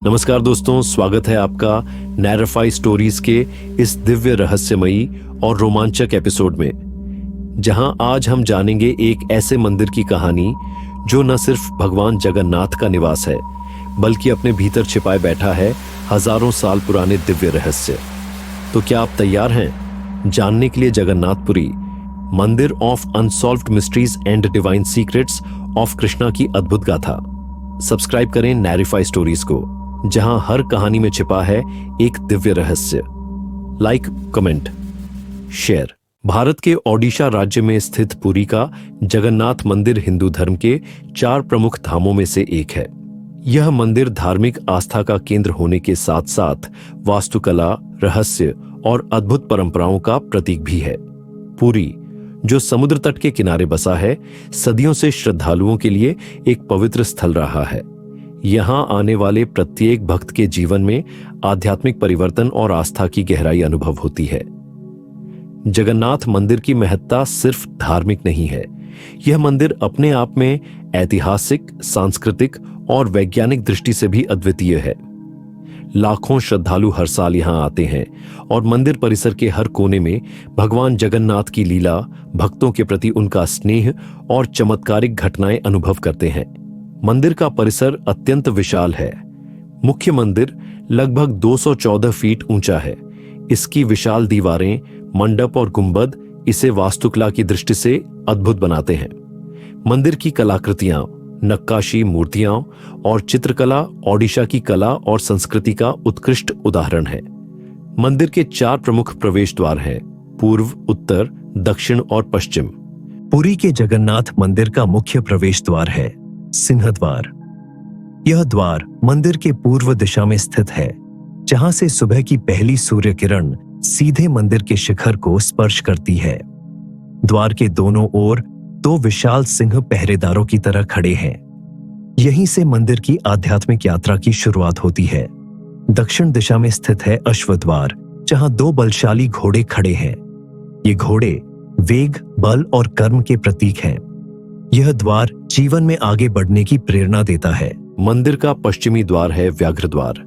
नमस्कार दोस्तों, स्वागत है आपका नैरेफाई स्टोरीज के इस दिव्य रहस्यमयी और रोमांचक एपिसोड में, जहां आज हम जानेंगे एक ऐसे मंदिर की कहानी जो न सिर्फ भगवान जगन्नाथ का निवास है, बल्कि अपने भीतर छिपाए बैठा है हजारों साल पुराने दिव्य रहस्य। तो क्या आप तैयार हैं जानने के लिए जगन्नाथपुरी मंदिर of unsolved mysteries and divine secrets of Krishna की अद्भुत गाथा? सब्सक्राइब करें नैरेफाई स्टोरीज को, जहां हर कहानी में छिपा है एक दिव्य रहस्य। Like, comment, share. भारत के ओडिशा राज्य में स्थित पुरी का जगन्नाथ मंदिर हिंदू धर्म के 4 प्रमुख धामों में से एक है। यह मंदिर धार्मिक आस्था का केंद्र होने के साथ साथ वास्तुकला, रहस्य और अद्भुत परंपराओं का प्रतीक भी है। पुरी, जो समुद्र तट के किनारे बसा है, सदियों से श्रद्धालुओं के लिए एक पवित्र स्थल रहा है। यहां आने वाले प्रत्येक भक्त के जीवन में आध्यात्मिक परिवर्तन और आस्था की गहराई अनुभव होती है। जगन्नाथ मंदिर की महत्ता सिर्फ धार्मिक नहीं है। यह मंदिर अपने आप में ऐतिहासिक, सांस्कृतिक और वैज्ञानिक दृष्टि से भी अद्वितीय है। लाखों श्रद्धालु हर साल यहां आते हैं और मंदिर परिसर के हर कोने में भगवान जगन्नाथ की लीला, भक्तों के प्रति उनका स्नेह और चमत्कारिक घटनाएं अनुभव करते हैं। मंदिर का परिसर अत्यंत विशाल है। मुख्य मंदिर लगभग 214 फीट ऊंचा है। इसकी विशाल दीवारें, मंडप और गुंबद इसे वास्तुकला की दृष्टि से अद्भुत बनाते हैं। मंदिर की कलाकृतियां, नक्काशी, मूर्तियां और चित्रकला ओडिशा की कला और संस्कृति का उत्कृष्ट उदाहरण है। मंदिर के 4 प्रमुख प्रवेश द्वार हैं: पूर्व, उत्तर, दक्षिण और पश्चिम। पुरी के जगन्नाथ मंदिर का मुख्य प्रवेश द्वार है सिंह द्वार। यह द्वार मंदिर के पूर्व दिशा में स्थित है, जहां से सुबह की पहली सूर्य किरण सीधे मंदिर के शिखर को स्पर्श करती है। द्वार के दोनों ओर 2 विशाल सिंह पहरेदारों की तरह खड़े हैं। यहीं से मंदिर की आध्यात्मिक यात्रा की शुरुआत होती है। दक्षिण दिशा में स्थित है अश्व द्वार, जहां 2 बलशाली घोड़े खड़े हैं। ये घोड़े वेग, बल और कर्म के प्रतीक हैं। यह द्वार जीवन में आगे बढ़ने की प्रेरणा देता है। मंदिर का पश्चिमी द्वार है व्याघ्र द्वार,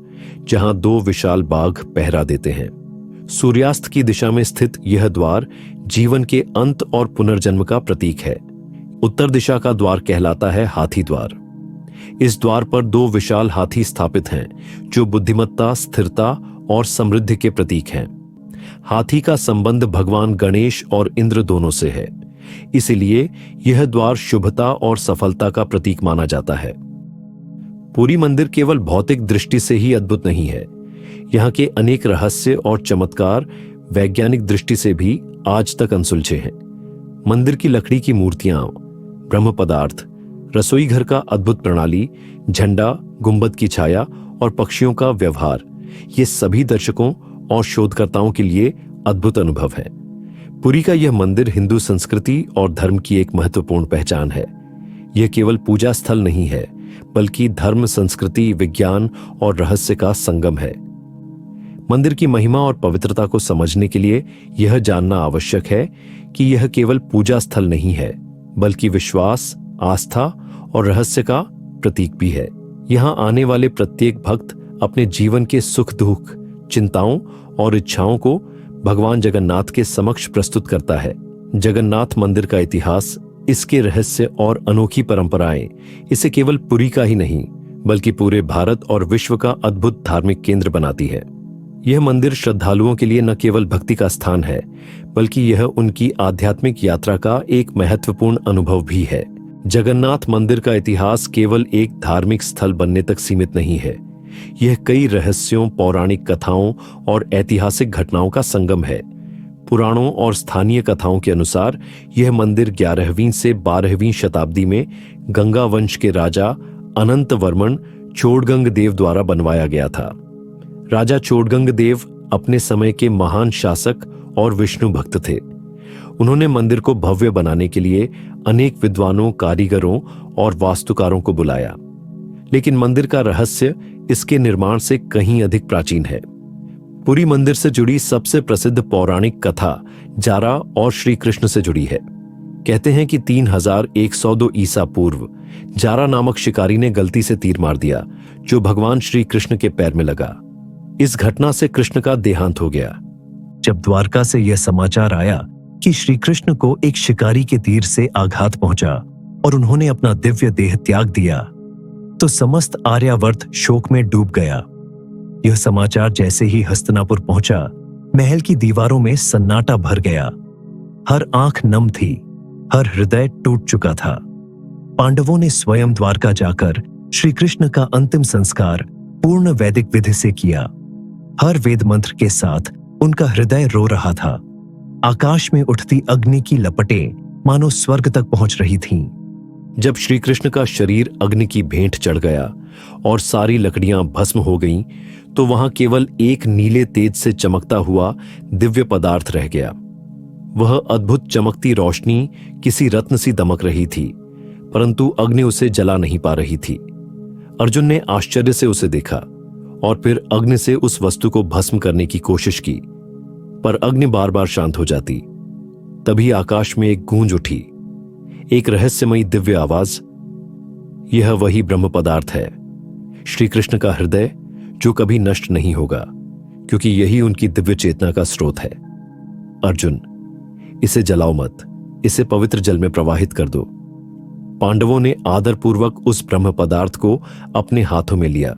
जहां 2 विशाल बाघ पहरा देते हैं। सूर्यास्त की दिशा में स्थित यह द्वार जीवन के अंत और पुनर्जन्म का प्रतीक है। उत्तर दिशा का द्वार कहलाता है हाथी द्वार। इस द्वार पर 2 विशाल हाथी स्थापित हैं, जो बुद्धिमत्ता, स्थिरता और समृद्धि के प्रतीक हैं। हाथी का संबंध भगवान गणेश और इंद्र दोनों से है, इसलिए यह द्वार शुभता और सफलता का प्रतीक माना जाता है। पुरी मंदिर केवल भौतिक दृष्टि से ही अद्भुत नहीं है। यहाँ के अनेक रहस्य और चमत्कार वैज्ञानिक दृष्टि से भी आज तक अनसुलझे हैं। मंदिर की लकड़ी की मूर्तियां, ब्रह्म पदार्थ, रसोई घर का अद्भुत प्रणाली, झंडा, गुंबद की छाया और पक्षियों का व्यवहार, ये सभी दर्शकों और शोधकर्ताओं के लिए अद्भुत अनुभव है। पुरी का यह मंदिर हिंदू संस्कृति और धर्म की एक महत्वपूर्ण पहचान है। यह केवल पूजा स्थल नहीं है, बल्कि धर्म, संस्कृति, विज्ञान और रहस्य का संगम है। मंदिर की महिमा और पवित्रता को समझने के लिए यह जानना आवश्यक है कि यह केवल पूजा स्थल नहीं है, बल्कि विश्वास, आस्था और रहस्य का प्रतीक भी है। यहाँ आने वाले प्रत्येक भक्त अपने जीवन के सुख दुख, चिंताओं और इच्छाओं को भगवान जगन्नाथ के समक्ष प्रस्तुत करता है। जगन्नाथ मंदिर का इतिहास, इसके रहस्य और अनोखी परंपराएं इसे केवल पुरी का ही नहीं, बल्कि पूरे भारत और विश्व का अद्भुत धार्मिक केंद्र बनाती है। यह मंदिर श्रद्धालुओं के लिए न केवल भक्ति का स्थान है, बल्कि यह उनकी आध्यात्मिक यात्रा का एक महत्वपूर्ण अनुभव भी है। जगन्नाथ मंदिर का इतिहास केवल एक धार्मिक स्थल बनने तक सीमित नहीं है। यह कई रहस्यों, पौराणिक कथाओं और ऐतिहासिक घटनाओं का संगम है। पुराणों और स्थानीय कथाओं के अनुसार यह मंदिर 11वीं से 12वीं शताब्दी में गंगा वंश के राजा अनंत वर्मन चोडगंग देव द्वारा बनवाया गया था। राजा चोडगंग देव अपने समय के महान शासक और विष्णु भक्त थे। उन्होंने मंदिर को भव्य बनाने के लिए अनेक विद्वानों, कारीगरों और वास्तुकारों को बुलाया, लेकिन मंदिर का रहस्य इसके निर्माण से कहीं अधिक प्राचीन है। पुरी मंदिर से जुड़ी सबसे प्रसिद्ध पौराणिक कथा जारा और श्री कृष्ण से जुड़ी है। कहते हैं कि 3102 ईसा पूर्व जारा नामक शिकारी ने गलती से तीर मार दिया, जो भगवान श्री कृष्ण के पैर में लगा। इस घटना से कृष्ण का देहांत हो गया। जब द्वारका से यह समाचार आया कि श्री कृष्ण को एक शिकारी के तीर से आघात पहुंचा और उन्होंने अपना दिव्य देह त्याग दिया, तो समस्त आर्यावर्त शोक में डूब गया। यह समाचार जैसे ही हस्तिनापुर पहुंचा, महल की दीवारों में सन्नाटा भर गया। हर आंख नम थी, हर हृदय टूट चुका था। पांडवों ने स्वयं द्वारका जाकर श्री कृष्ण का अंतिम संस्कार पूर्ण वैदिक विधि से किया। हर वेद मंत्र के साथ उनका हृदय रो रहा था। आकाश में उठती अग्नि की लपटें मानो स्वर्ग तक पहुंच रही थीं। जब श्री कृष्ण का शरीर अग्नि की भेंट चढ़ गया और सारी लकड़ियां भस्म हो गईं, तो वहां केवल एक नीले तेज से चमकता हुआ दिव्य पदार्थ रह गया। वह अद्भुत चमकती रोशनी किसी रत्न सी दमक रही थी, परंतु अग्नि उसे जला नहीं पा रही थी। अर्जुन ने आश्चर्य से उसे देखा और फिर अग्नि से उस वस्तु को भस्म करने की कोशिश की, पर अग्नि बार बार शांत हो जाती। तभी आकाश में एक गूंज उठी, एक रहस्यमयी दिव्य आवाज, यह वही ब्रह्म पदार्थ है, श्री कृष्ण का हृदय, जो कभी नष्ट नहीं होगा, क्योंकि यही उनकी दिव्य चेतना का स्रोत है। अर्जुन, इसे जलाओ मत, इसे पवित्र जल में प्रवाहित कर दो। पांडवों ने आदरपूर्वक उस ब्रह्म पदार्थ को अपने हाथों में लिया।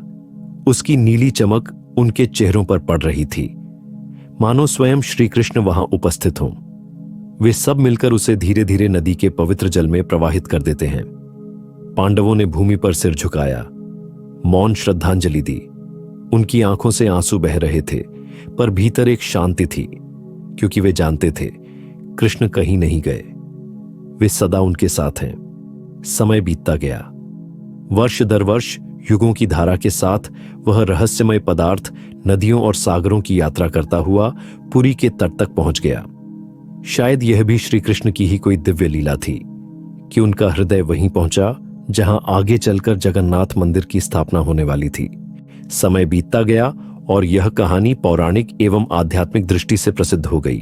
उसकी नीली चमक उनके चेहरों पर पड़ रही थी, मानो स्वयं श्री कृष्ण वहां उपस्थित हों। वे सब मिलकर उसे धीरे धीरे नदी के पवित्र जल में प्रवाहित कर देते हैं। पांडवों ने भूमि पर सिर झुकाया, मौन श्रद्धांजलि दी। उनकी आंखों से आंसू बह रहे थे, पर भीतर एक शांति थी, क्योंकि वे जानते थे कृष्ण कहीं नहीं गए, वे सदा उनके साथ हैं। समय बीतता गया। वर्ष दर वर्ष युगों की धारा के साथ वह रहस्यमय पदार्थ नदियों और सागरों की यात्रा करता हुआ पुरी के तट तक पहुंच गया। शायद यह भी श्री कृष्ण की ही कोई दिव्य लीला थी कि उनका हृदय वहीं पहुंचा जहां आगे चलकर जगन्नाथ मंदिर की स्थापना होने वाली थी। समय बीतता गया और यह कहानी पौराणिक एवं आध्यात्मिक दृष्टि से प्रसिद्ध हो गई।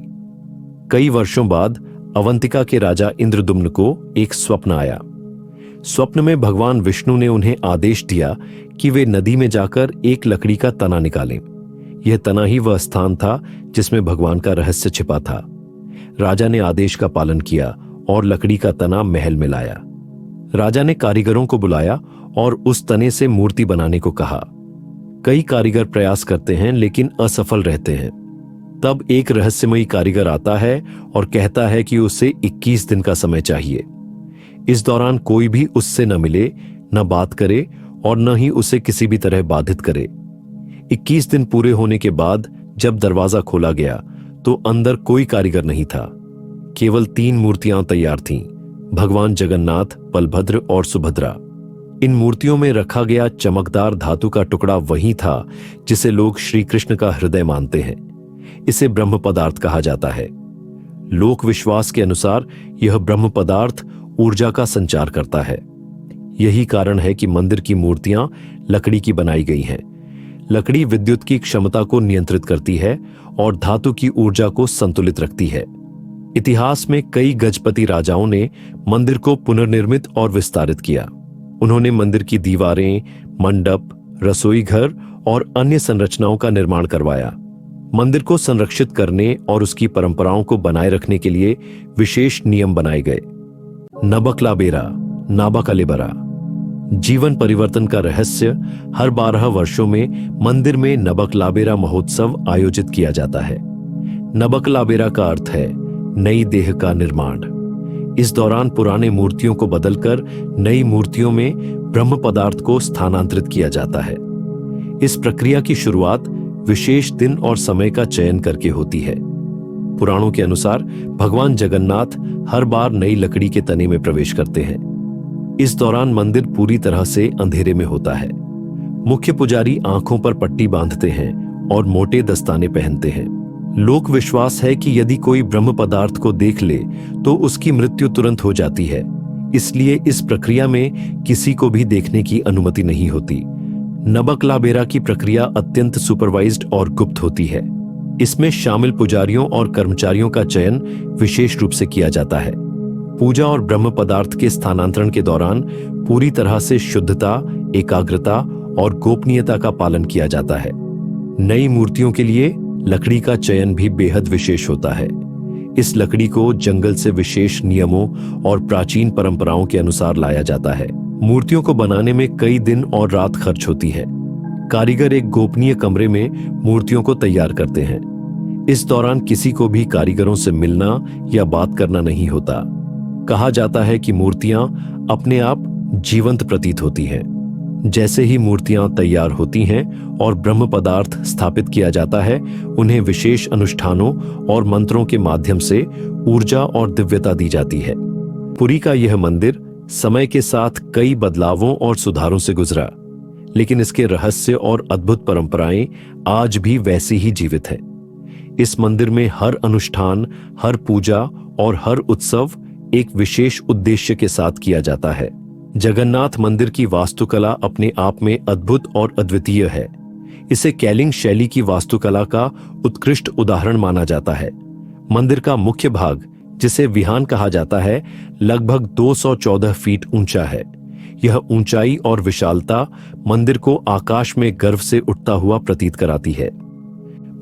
कई वर्षों बाद अवंतिका के राजा इंद्रदुम्न को एक स्वप्न आया। स्वप्न में भगवान विष्णु ने उन्हें आदेश दिया कि वे नदी में जाकर एक लकड़ी का तना निकालें। यह तना ही वह स्थान था जिसमें भगवान का रहस्य छिपा था। राजा ने आदेश का पालन किया और लकड़ी का तना महल में लाया। राजा ने कारीगरों को बुलाया और उस तने से मूर्ति बनाने को कहा। कई कारीगर प्रयास करते हैं लेकिन असफल रहते हैं। तब एक रहस्यमयी कारीगर आता है और कहता है कि उसे 21 दिन का समय चाहिए। इस दौरान कोई भी उससे न मिले, न बात करे और न ही उसे किसी भी तरह बाधित करे। 21 दिन पूरे होने के बाद जब दरवाजा खोला गया तो अंदर कोई कारीगर नहीं था। केवल 3 मूर्तियां तैयार थीं, भगवान जगन्नाथ, बलभद्र और सुभद्रा। इन मूर्तियों में रखा गया चमकदार धातु का टुकड़ा वही था जिसे लोग श्री कृष्ण का हृदय मानते हैं। इसे ब्रह्म पदार्थ कहा जाता है। लोक विश्वास के अनुसार यह ब्रह्म पदार्थ ऊर्जा का संचार करता है। यही कारण है कि मंदिर की मूर्तियां लकड़ी की बनाई गई हैं। लकड़ी विद्युत की क्षमता को नियंत्रित करती है और धातु की ऊर्जा को संतुलित रखती है। इतिहास में कई गजपति राजाओं ने मंदिर को पुनर्निर्मित और विस्तारित किया। उन्होंने मंदिर की दीवारें, मंडप, रसोई घर और अन्य संरचनाओं का निर्माण करवाया। मंदिर को संरक्षित करने और उसकी परंपराओं को बनाए रखने के लिए विशेष नियम बनाए गए। नबकलाबेरा, नाबाकलेबरा, जीवन परिवर्तन का रहस्य। हर 12 वर्षों में मंदिर में नबकलाबेरा महोत्सव आयोजित किया जाता है। नबकलाबेरा का अर्थ है नई देह का निर्माण। इस दौरान पुराने मूर्तियों को बदलकर नई मूर्तियों में ब्रह्म पदार्थ को स्थानांतरित किया जाता है। इस प्रक्रिया की शुरुआत विशेष दिन और समय का चयन करके होती है। पुराणों के अनुसार भगवान जगन्नाथ हर बार नई लकड़ी के तने में प्रवेश करते हैं। इस दौरान मंदिर पूरी तरह से अंधेरे में होता है। मुख्य पुजारी आंखों पर पट्टी बांधते हैं और मोटे दस्ताने पहनते हैं। लोक विश्वास है कि यदि कोई ब्रह्म पदार्थ को देख ले तो उसकी मृत्यु तुरंत हो जाती है। इसलिए इस प्रक्रिया में किसी को भी देखने की अनुमति नहीं होती। नबकलाबेरा की प्रक्रिया अत्यंत सुपरवाइज्ड और गुप्त होती है। इसमें शामिल पुजारियों और कर्मचारियों का चयन विशेष रूप से किया जाता है। पूजा और ब्रह्म पदार्थ के स्थानांतरण के दौरान पूरी तरह से शुद्धता, एकाग्रता और गोपनीयता का पालन किया जाता है। नई मूर्तियों के लिए लकड़ी का चयन भी बेहद विशेष होता है। इस लकड़ी को जंगल से विशेष नियमों और प्राचीन परंपराओं के अनुसार लाया जाता है। मूर्तियों को बनाने में कई दिन और रात खर्च होती है। कारीगर एक गोपनीय कमरे में मूर्तियों को तैयार करते हैं। इस दौरान किसी को भी कारीगरों से मिलना या बात करना नहीं होता। कहा जाता है कि मूर्तियां अपने आप जीवंत प्रतीत होती हैं। जैसे ही मूर्तियां तैयार होती हैं और ब्रह्म पदार्थ स्थापित किया जाता है, उन्हें विशेष अनुष्ठानों और मंत्रों के माध्यम से ऊर्जा और दिव्यता दी जाती है। पुरी का यह मंदिर समय के साथ कई बदलावों और सुधारों से गुजरा, लेकिन इसके रहस्य और अद्भुत परंपराएं आज भी वैसी ही जीवित है। इस मंदिर में हर अनुष्ठान, हर पूजा और हर उत्सव एक विशेष उद्देश्य के साथ किया जाता है। जगन्नाथ मंदिर की वास्तुकला अपने आप में अद्भुत और अद्वितीय है। इसे कैलिंग शैली की वास्तुकला का उत्कृष्ट उदाहरण माना जाता है। मंदिर का मुख्य भाग, जिसे विहान कहा जाता है, लगभग 214 फीट ऊंचा है। यह ऊंचाई और विशालता मंदिर को आकाश में गर्व से उठता हुआ प्रतीत कराती है।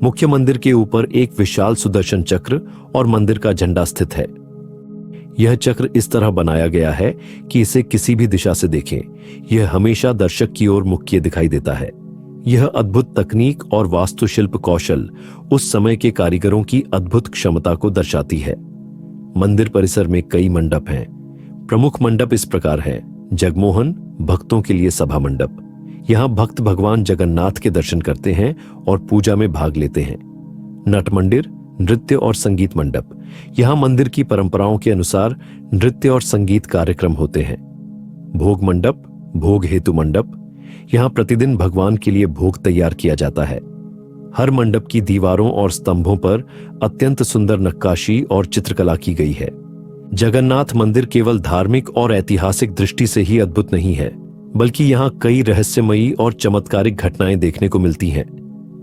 मुख्य मंदिर के ऊपर एक विशाल सुदर्शन चक्र और मंदिर का झंडा स्थित है। यह चक्र इस तरह बनाया गया है कि इसे किसी भी दिशा से देखें, यह हमेशा दर्शक की ओर मुख किए दिखाई देता है। यह अद्भुत तकनीक और वास्तुशिल्प कौशल उस समय के कारीगरों की अद्भुत क्षमता को दर्शाती है। मंदिर परिसर में कई मंडप हैं। प्रमुख मंडप इस प्रकार हैं: जगमोहन, भक्तों के लिए सभा मंडप। यहाँ भक्त भगवान जगन्नाथ के दर्शन करते हैं और पूजा में भाग लेते हैं। नट मंदिर, नृत्य और संगीत मंडप। यहाँ मंदिर की परंपराओं के अनुसार नृत्य और संगीत कार्यक्रम होते हैं। भोग मंडप, भोग हेतु मंडप। यहाँ प्रतिदिन भगवान के लिए भोग तैयार किया जाता है। हर मंडप की दीवारों और स्तंभों पर अत्यंत सुंदर नक्काशी और चित्रकला की गई है। जगन्नाथ मंदिर केवल धार्मिक और ऐतिहासिक दृष्टि से ही अद्भुत नहीं है, बल्कि यहाँ कई रहस्यमयी और चमत्कारिक घटनाएं देखने को मिलती हैं।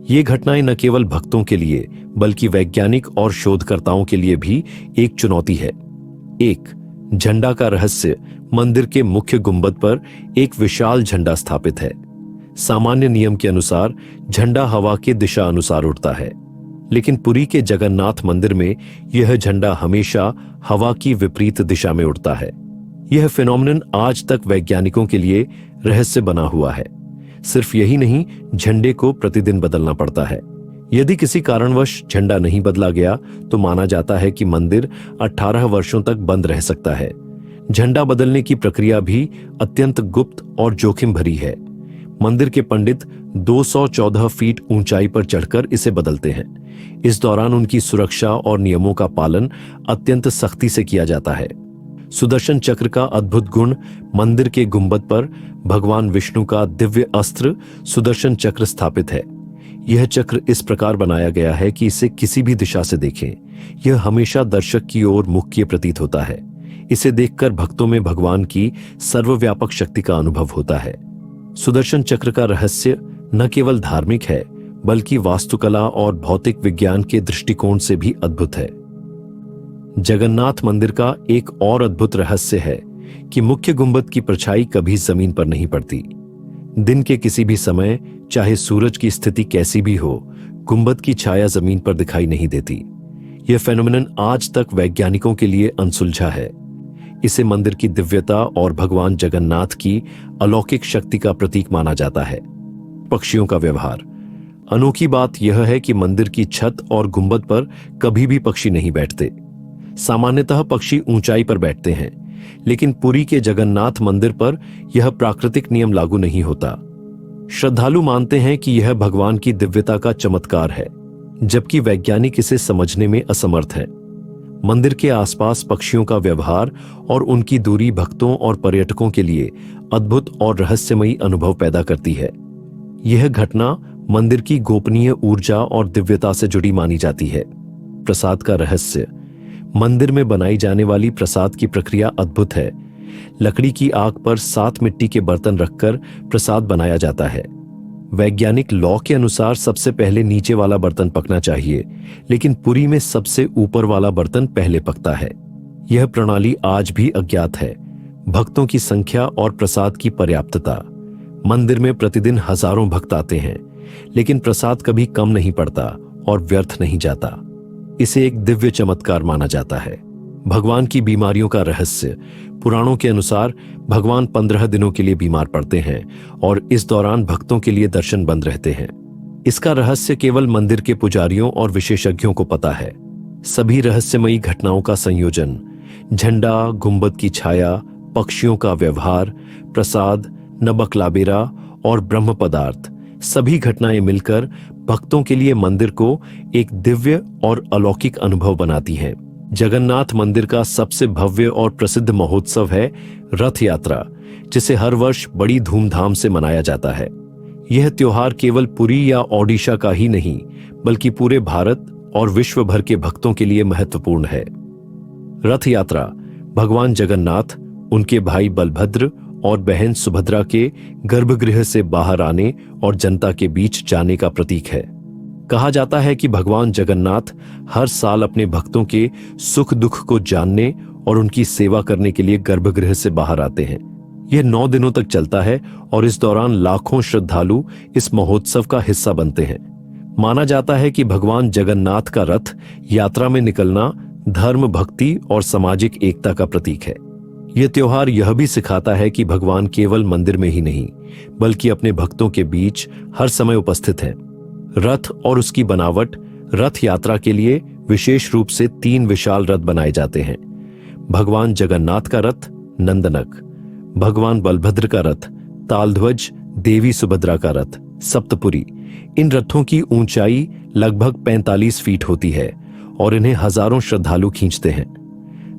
ये घटनाएं न केवल भक्तों के लिए बल्कि वैज्ञानिक और शोधकर्ताओं के लिए भी एक चुनौती है। 1. झंडा का रहस्य। मंदिर के मुख्य गुंबद पर एक विशाल झंडा स्थापित है। सामान्य नियम के अनुसार झंडा हवा के दिशा अनुसार उड़ता है, लेकिन पुरी के जगन्नाथ मंदिर में यह झंडा हमेशा हवा की विपरीत दिशा में उड़ता है। यह फिनोमेनन आज तक वैज्ञानिकों के लिए रहस्य बना हुआ है। सिर्फ यही नहीं, झंडे को प्रतिदिन बदलना पड़ता है। यदि किसी कारणवश झंडा नहीं बदला गया तो माना जाता है कि मंदिर 18 वर्षों तक बंद रह सकता है। झंडा बदलने की प्रक्रिया भी अत्यंत गुप्त और जोखिम भरी है। मंदिर के पंडित 214 फीट ऊंचाई पर चढ़कर इसे बदलते हैं। इस दौरान उनकी सुरक्षा और नियमों का पालन अत्यंत सख्ती से किया जाता है। सुदर्शन चक्र का अद्भुत गुण। मंदिर के गुंबद पर भगवान विष्णु का दिव्य अस्त्र सुदर्शन चक्र स्थापित है। यह चक्र इस प्रकार बनाया गया है कि इसे किसी भी दिशा से देखें, यह हमेशा दर्शक की ओर मुख किए प्रतीत होता है। इसे देखकर भक्तों में भगवान की सर्वव्यापक शक्ति का अनुभव होता है। सुदर्शन चक्र का रहस्य न केवल धार्मिक है बल्कि वास्तुकला और भौतिक विज्ञान के दृष्टिकोण से भी अद्भुत है। जगन्नाथ मंदिर का एक और अद्भुत रहस्य है कि मुख्य गुंबद की परछाई कभी जमीन पर नहीं पड़ती। दिन के किसी भी समय, चाहे सूरज की स्थिति कैसी भी हो, गुंबद की छाया जमीन पर दिखाई नहीं देती। यह फेनोमेनन आज तक वैज्ञानिकों के लिए अनसुलझा है। इसे मंदिर की दिव्यता और भगवान जगन्नाथ की अलौकिक शक्ति का प्रतीक माना जाता है। पक्षियों का व्यवहार। अनोखी बात यह है कि मंदिर की छत और गुंबद पर कभी भी पक्षी नहीं बैठते। सामान्यतः पक्षी ऊंचाई पर बैठते हैं, लेकिन पुरी के जगन्नाथ मंदिर पर यह प्राकृतिक नियम लागू नहीं होता। श्रद्धालु मानते हैं कि यह भगवान की दिव्यता का चमत्कार है, जबकि वैज्ञानिक इसे समझने में असमर्थ हैं। मंदिर के आसपास पक्षियों का व्यवहार और उनकी दूरी भक्तों और पर्यटकों के लिए अद्भुत और रहस्यमयी अनुभव पैदा करती है। यह घटना मंदिर की गोपनीय ऊर्जा और दिव्यता से जुड़ी मानी जाती है। प्रसाद का रहस्य। मंदिर में बनाई जाने वाली प्रसाद की प्रक्रिया अद्भुत है। लकड़ी की आग पर 7 मिट्टी के बर्तन रखकर प्रसाद बनाया जाता है। वैज्ञानिक लॉ के अनुसार सबसे पहले नीचे वाला बर्तन पकना चाहिए, लेकिन पुरी में सबसे ऊपर वाला बर्तन पहले पकता है। यह प्रणाली आज भी अज्ञात है। भक्तों की संख्या और प्रसाद की पर्याप्तता। मंदिर में प्रतिदिन हजारों भक्त आते हैं, लेकिन प्रसाद कभी कम नहीं पड़ता और व्यर्थ नहीं जाता। इसे एक दिव्य चमत्कार माना जाता है। भगवान की बीमारियों का रहस्य। पुराणों के अनुसार भगवान 15 दिनों के लिए बीमार पड़ते हैं और इस दौरान भक्तों के लिए दर्शन बंद रहते हैं। इसका रहस्य केवल मंदिर के पुजारियों और विशेषज्ञों को पता है। सभी रहस्यमयी घटनाओं का संयोजन, झंडा, गुंबद की छाया, पक्षियों का व्यवहार, प्रसाद, नबक लाबेरा और ब्रह्म पदार्थ, सभी घटनाएं मिलकर भक्तों के लिए मंदिर को एक दिव्य और अलौकिक अनुभव बनाती हैं। जगन्नाथ मंदिर का सबसे भव्य और प्रसिद्ध महोत्सव है रथ यात्रा, जिसे हर वर्ष बड़ी धूमधाम से मनाया जाता है। यह त्योहार केवल पुरी या ओडिशा का ही नहीं, बल्कि पूरे भारत और विश्व भर के भक्तों के लिए महत्वपूर्ण है। रथ यात्रा भगवान जगन्नाथ, उनके भाई बलभद्र और बहन सुभद्रा के गर्भगृह से बाहर आने और जनता के बीच जाने का प्रतीक है। कहा जाता है कि भगवान जगन्नाथ हर साल अपने भक्तों के सुख दुख को जानने और उनकी सेवा करने के लिए गर्भगृह से बाहर आते हैं। यह 9 दिनों तक चलता है और इस दौरान लाखों श्रद्धालु इस महोत्सव का हिस्सा बनते हैं। माना जाता है कि भगवान जगन्नाथ का रथ यात्रा में निकलना धर्म, भक्ति और सामाजिक एकता का प्रतीक है। यह त्योहार यह भी सिखाता है कि भगवान केवल मंदिर में ही नहीं, बल्कि अपने भक्तों के बीच हर समय उपस्थित हैं। रथ और उसकी बनावट। रथ यात्रा के लिए विशेष रूप से 3 विशाल रथ बनाए जाते हैं। भगवान जगन्नाथ का रथ नंदनक, भगवान बलभद्र का रथ तालध्वज, देवी सुभद्रा का रथ सप्तपुरी। इन रथों की ऊंचाई लगभग 45 फीट होती है और इन्हें हजारों श्रद्धालु खींचते हैं।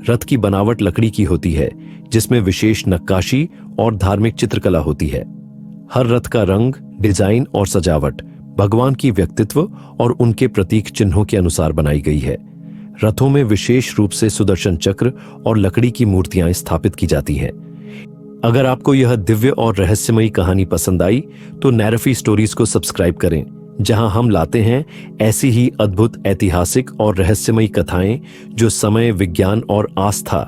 रथ की बनावट लकड़ी की होती है, जिसमें विशेष नक्काशी और धार्मिक चित्रकला होती है। हर रथ का रंग, डिजाइन और सजावट भगवान की व्यक्तित्व और उनके प्रतीक चिन्हों के अनुसार बनाई गई है। रथों में विशेष रूप से सुदर्शन चक्र और लकड़ी की मूर्तियां स्थापित की जाती हैं। अगर आपको यह दिव्य और रहस्यमयी कहानी पसंद आई तो नैरफी स्टोरीज को सब्सक्राइब करें, जहां हम लाते हैं ऐसी ही अद्भुत ऐतिहासिक और रहस्यमयी कथाएं जो समय, विज्ञान और आस्था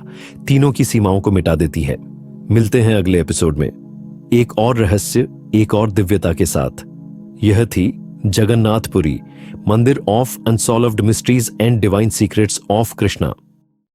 तीनों की सीमाओं को मिटा देती है। मिलते हैं अगले एपिसोड में एक और रहस्य, एक और दिव्यता के साथ। यह थी जगन्नाथपुरी, मंदिर of unsolved mysteries and divine secrets of Krishna.